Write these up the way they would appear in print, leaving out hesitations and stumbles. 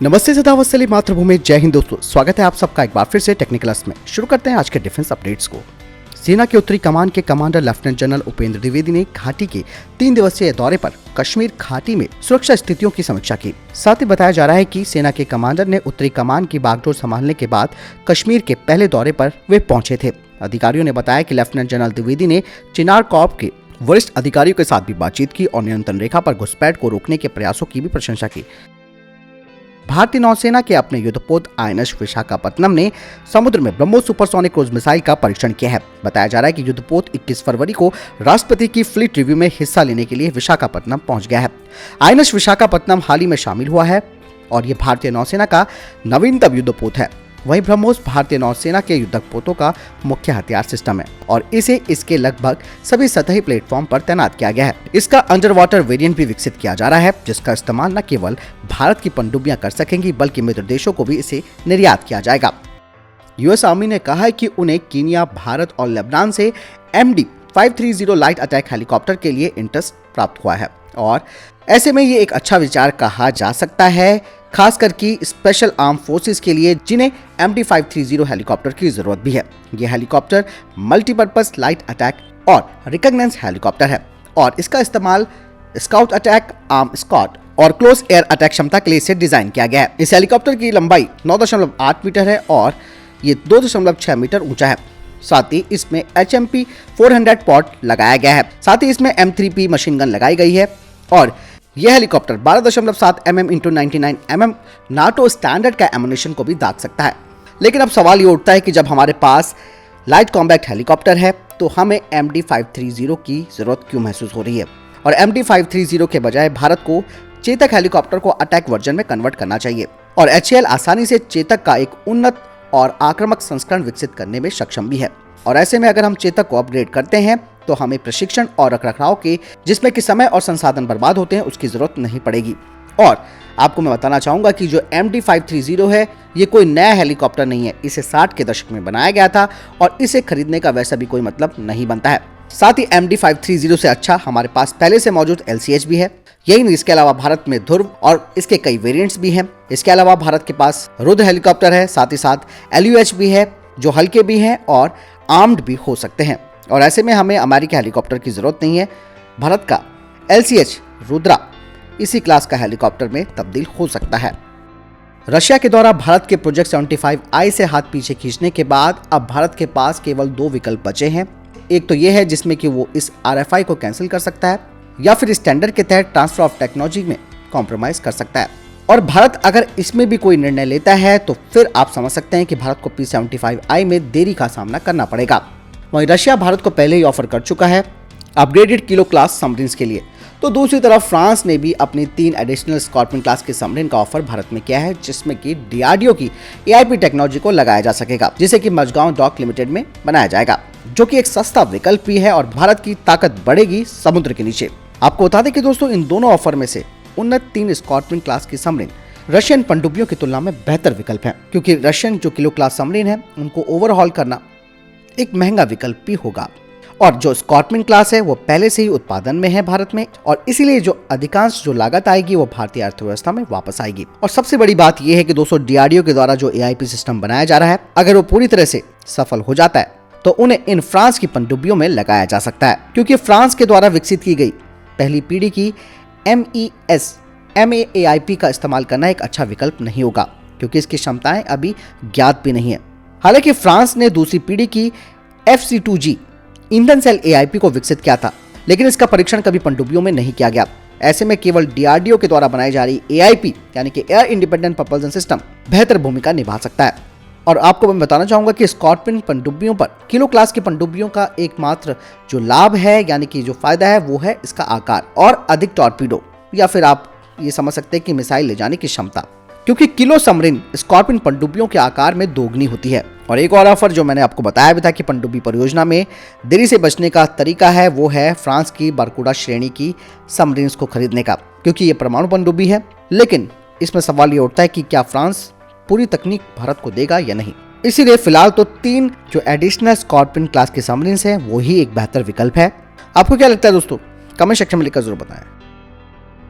नमस्ते सदावत्सली मातृभूमि, जय हिंद दोस्तों। स्वागत है आप सबका एक बार फिर से टेक्निकल्स में। शुरू करते हैं आज के डिफेंस अपडेट्स को। सेना के उत्तरी कमान के commander lieutenant general Upendra Dwivedi ने घाटी के 3 दिवसीय दौरे पर कश्मीर घाटी में सुरक्षा स्थितियों की समीक्षा की। साथ ही बताया जा रहा है कि सेना के कमांडर ने उत्तरी कमान की बागडोर संभालने के बाद कश्मीर के पहले दौरे पर वे पहुंचे थे। अधिकारियों ने बताया कि लेफ्टिनेंट जनरल द्विवेदी ने चिनार कॉर्प के वरिष्ठ अधिकारियों के साथ भी बातचीत की और नियंत्रण रेखा पर घुसपैठ को रोकने के प्रयासों की भी प्रशंसा की। भारतीय नौसेना के अपने युद्धपोत INS विशाखापत्तनम ने समुद्र में ब्रह्मोस सुपरसोनिक क्रूज मिसाइल का परीक्षण किया है। बताया जा रहा है कि युद्धपोत 21 फरवरी को राष्ट्रपति की फ्लीट रिव्यू में हिस्सा लेने के लिए विशाखापत्तनम पहुंच गया है। INS विशाखापत्तनम हाल ही में शामिल हुआ है और ये भारतीय नौसेना का नवीनतम युद्धपोत है। वहीं ब्रह्मोस भारतीय नौसेना के युद्धपोतों का मुख्य हथियार सिस्टम है और इसे इसके लगभग सभी सतही प्लेटफॉर्म पर तैनात किया गया है। इसका अंडर वाटर वेरिएंट भी विकसित किया जा रहा है, जिसका इस्तेमाल न केवल भारत की पनडुब्बियां कर सकेंगी बल्कि मित्र देशों को भी इसे निर्यात किया जाएगा। US आर्मी ने कहा है कि उन्हें कीनिया, भारत और लेबनान से MD-530 लाइट अटैक हेलीकॉप्टर के लिए इंटरेस्ट प्राप्त हुआ है और ऐसे में ये एक अच्छा विचार कहा जा सकता है, खासकर कि स्पेशल आर्म फोर्सेस के लिए जिन्हें MD-530 हेलीकॉप्टर की जरूरत भी है। ये हेलीकॉप्टर मल्टीपर्पज लाइट अटैक और रिकॉग्निजेंस हेलीकॉप्टर है और इसका इस्तेमाल स्काउट अटैक, आर्म स्क्वाड और क्लोज एयर अटैक क्षमता के लिए इसे डिजाइन किया गया है। इस हेलीकॉप्टर की लंबाई 9.8 मीटर है और ये 2.6 मीटर ऊंचा है। साथ ही इसमें HMP 400 पॉड लगाया गया है। साथ ही इसमें M3P मशीन गन लगाई गई है और यह helicopter 12.7 mm × 99 mm NATO standard का एमुनेशन को भी दाग सकता है। लेकिन अब सवाल ये उठता है कि जब हमारे पास लाइट कॉम्बैक्ट हेलीकॉप्टर है तो हमें MD-530 की जरूरत क्यों महसूस हो रही है और MD-530 के बजाय भारत को चेतक हेलीकॉप्टर को अटैक वर्जन में कन्वर्ट करना चाहिए और HAL आसानी से चेतक का एक उन्नत और आक्रामक संस्करण विकसित करने में सक्षम भी है। और ऐसे में अगर हम चेतक को अपग्रेड करते हैं तो हमें प्रशिक्षण और रखरखाव के जिसमें कि समय और संसाधन बर्बाद होते हैं उसकी जरूरत नहीं पड़ेगी। और आपको मैं बताना चाहूंगा कि जो MD-530 है ये कोई नया हेलीकॉप्टर नहीं है, इसे 60 के दशक में बनाया गया था और इसे खरीदने का वैसा भी कोई मतलब नहीं बनता है। साथ ही MD-530 से अच्छा हमारे पास पहले से मौजूद LCH भी है। यही नहीं, इसके अलावा भारत में ध्रुव और इसके कई वेरिएंट्स भी हैं। इसके अलावा भारत के पास रुद्र हेलीकॉप्टर है, साथ ही साथ LUH भी है जो हल्के भी हैं और आर्म्ड भी हो सकते हैं। और ऐसे में हमें अमेरिकी हेलीकॉप्टर की जरूरत नहीं है। भारत का LCH रुद्रा इसी क्लास का हेलीकॉप्टर में तब्दील हो सकता है। रशिया के द्वारा भारत के प्रोजेक्ट 75I से हाथ पीछे खींचने के बाद अब भारत के पास केवल 2 विकल्प बचे हैं। एक तो यह है जिसमें कि वो इस RFI को कैंसिल कर सकता है या फिर इस टेंडर के तहत ट्रांसफर ऑफ टेक्नोलॉजी में कॉम्प्रोमाइज कर सकता है। और भारत अगर इसमें भी कोई निर्णय लेता है तो फिर आप समझ सकते हैं कि भारत को P-75I में देरी का सामना करना पड़ेगा। वहीं रशिया भारत को पहले ही ऑफर कर चुका है अपग्रेडेड किलो क्लास सबमरीन्स के लिए। तो दूसरी तरफ फ्रांस ने भी अपनी 3 एडिशनल स्कॉर्पियन क्लास के सबमरीन का ऑफर भारत में किया है, जिसमें कि DRDO की AIP टेक्नोलॉजी को लगाया जा सकेगा, जिसे कि मझगांव डॉक लिमिटेड में बनाया जाएगा, जो कि एक सस्ता विकल्प भी है और भारत की ताकत बढ़ेगी समुद्र के नीचे। आपको बता दें कि दोस्तों इन दोनों ऑफर में से उन्नत 3 स्कॉर्पियन क्लास की सबमरीन रशियन पनडुब्बियों की तुलना में बेहतर विकल्प है, क्योंकि रशियन जो किलो क्लास सबमरीन है उनको ओवरहॉल करना एक महंगा विकल्प भी होगा और जो स्कॉर्पियन क्लास है वो पहले से ही उत्पादन में है भारत में और इसीलिए जो अधिकांश जो लागत आएगी वो भारतीय अर्थव्यवस्था में वापस आएगी। और सबसे बड़ी बात यह है कि दोस्तों DRDO के द्वारा जो AIP सिस्टम बनाया जा रहा है, अगर वो पूरी तरह से सफल हो जाता है तो उन्हें इन फ्रांस की पनडुब्बियों में लगाया जा सकता है, क्योंकि फ्रांस के द्वारा विकसित की गई पहली पीढ़ी की MES MAAIP का इस्तेमाल करना एक अच्छा विकल्प नहीं होगा, क्योंकि इसकी क्षमताएं अभी ज्ञात भी नहीं है। हालांकि फ्रांस ने दूसरी पीढ़ी की FC2G ईंधन सेल AIP को विकसित किया था, लेकिन इसका परीक्षण कभी पनडुब्बियों में नहीं किया गया। ऐसे में केवल DRDO के द्वारा बनाई जा रही AIP यानी कि एयर इंडिपेंडेंट propulsion सिस्टम बेहतर भूमिका निभा सकता है। और आपको मैं बताना चाहूंगा कि स्कॉर्पियन पनडुब्बियों पर किलो क्लास की पनडुब्बियों का एकमात्र जो लाभ है यानी कि जो फायदा है वो है इसका आकार और अधिक टॉर्पीडो या फिर आप ये समझ सकते हैं कि मिसाइल ले जाने की क्षमता, क्योंकि किलो सबमरीन स्कॉर्पियन पनडुब्बियों के आकार में दोगुनी होती है। और एक और ऑफर जो मैंने आपको बताया भी था कि पनडुब्बी परियोजना में देरी से बचने का तरीका है, वो है फ्रांस की बारकूडा श्रेणी की सबमरीन्स को खरीदने का, क्योंकि ये परमाणु पनडुब्बी है। लेकिन इसमें सवाल ये उठता है कि क्या फ्रांस पूरी तकनीक भारत को देगा या नहीं। इसीलिए फिलहाल तो 3 जो एडिशनल स्कॉर्पियन क्लास के सबमरीन्स हैं वो ही एक बेहतर विकल्प है। आपको क्या लगता है दोस्तों, कमेंट सेक्शन में लिखकर जरूर बताएं।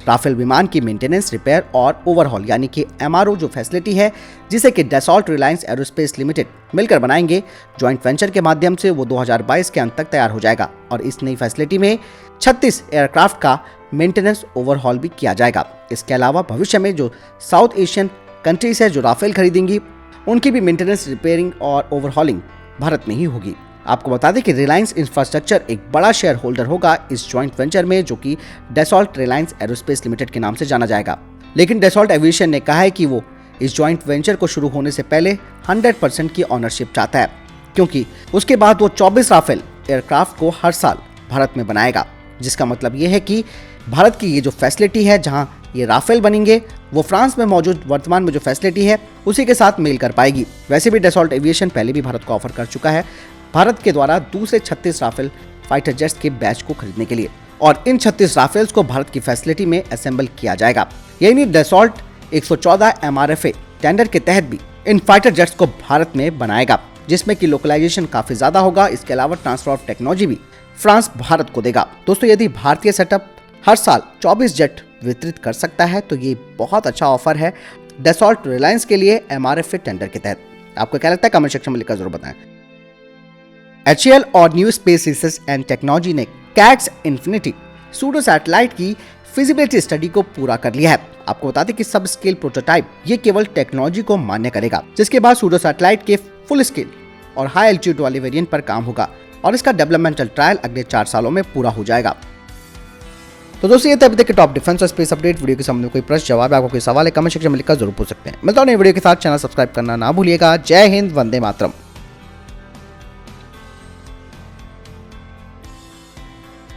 राफेल विमान की मेंटेनेंस, रिपेयर और ओवरहॉल यानी कि MRO जो फैसिलिटी है, जिसे कि डैसॉल्ट रिलायंस एरोस्पेस लिमिटेड मिलकर बनाएंगे, ज्वाइंट वेंचर के माध्यम से वो 2022 के अंत तक तैयार हो जाएगा और इस नई फैसिलिटी में 36 एयरक्राफ्ट का मेंटेनेंस ओवरहॉल भी किया जाएगा। इसके अलावा भविष्य में जो साउथ एशियन कंट्रीज है जो राफेल खरीदेंगी, उनकी भी मेंटेनेंस, रिपेयरिंग और ओवरहॉलिंग भारत में ही होगी। आपको बता दें कि रिलायंस इंफ्रास्ट्रक्चर एक बड़ा शेयर होल्डर होगा इस ज्वाइंट वेंचर में, जो कि डैसॉल्ट रिलायंस एरोस्पेस लिमिटेड के नाम से जाना जाएगा। लेकिन डैसॉल्ट एविएशन ने कहा है कि वो इस ज्वाइंट वेंचर को शुरू होने से पहले 100% की ऑनरशिप चाहता है, क्योंकि उसके बाद वो 24 राफेल एयरक्राफ्ट को हर साल भारत में बनाएगा, जिसका मतलब ये है कि भारत की ये जो फैसिलिटी है जहां ये राफेल बनेंगे, वो फ्रांस में मौजूद वर्तमान में जो फैसिलिटी है उसी के साथ मेल कर पाएगी। वैसे भी डैसॉल्ट एविएशन पहले भी भारत को ऑफर कर चुका है भारत के द्वारा दूसरे 36 राफेल फाइटर जेट्स के बैच को खरीदने के लिए, और इन 36 राफेल्स को भारत की फैसिलिटी में असेंबल किया जाएगा। यही नहीं, डैसॉल्ट 114 MRFA टेंडर के तहत भी इन फाइटर जेट्स को भारत में बनाएगा, जिसमें कि लोकलाइजेशन काफी ज्यादा होगा। इसके अलावा ट्रांसफर ऑफ टेक्नोलॉजी भी फ्रांस भारत को देगा। दोस्तों, यदि भारतीय सेटअप हर साल 24 जेट वितरित कर सकता है तो ये बहुत अच्छा ऑफर है डैसॉल्ट रिलायंस के लिए MRFA टेंडर के तहत। आपको क्या लगता है? कमेंट सेक्शन में लिखकर जरूर बताएं। HAL और new space research and technology ने कैट्स इन्फिनिटी सूडो सैटेलाइट की फिजिबिलिटी स्टडी को पूरा कर लिया है। आपको बता दें कि सब स्केल प्रोटोटाइप ये केवल टेक्नोलॉजी को मान्य करेगा, जिसके बाद सूडो सैटेलाइट के फुल स्केल और हाई एल्टीट्यूड वाले वेरिएंट पर काम होगा और इसका डेवलपमेंटल ट्रायल अगले 4 सालों में पूरा हो जाएगा। तो दोस्तों, ये थे अभी तक के टॉप डिफेंस और स्पेस अपडेट। वीडियो के संबंध में कोई प्रश्न, जवाब, आपको कोई सवाल है, कमेंट सेक्शन में लिखकर जरूर पूछ सकते हैं। मिलता हूं नई वीडियो के साथ। चैनल सब्सक्राइब करना ना भूलिएगा। जय हिंद, वंदे मातरम।